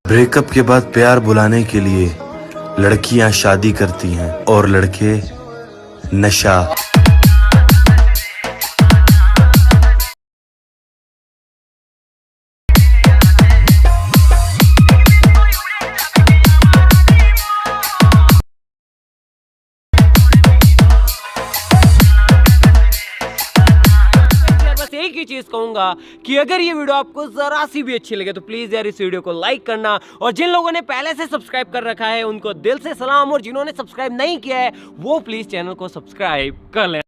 Breakup के बाद प्यार बुलाने के लिए लड़कियां शादी करती हैं और लड़के नशा। एक ही चीज कहूंगा कि अगर ये वीडियो आपको जरा सी भी अच्छी लगे तो प्लीज यार इस वीडियो को लाइक करना, और जिन लोगों ने पहले से सब्सक्राइब कर रखा है उनको दिल से सलाम, और जिन्होंने सब्सक्राइब नहीं किया है वो प्लीज चैनल को सब्सक्राइब कर लेना।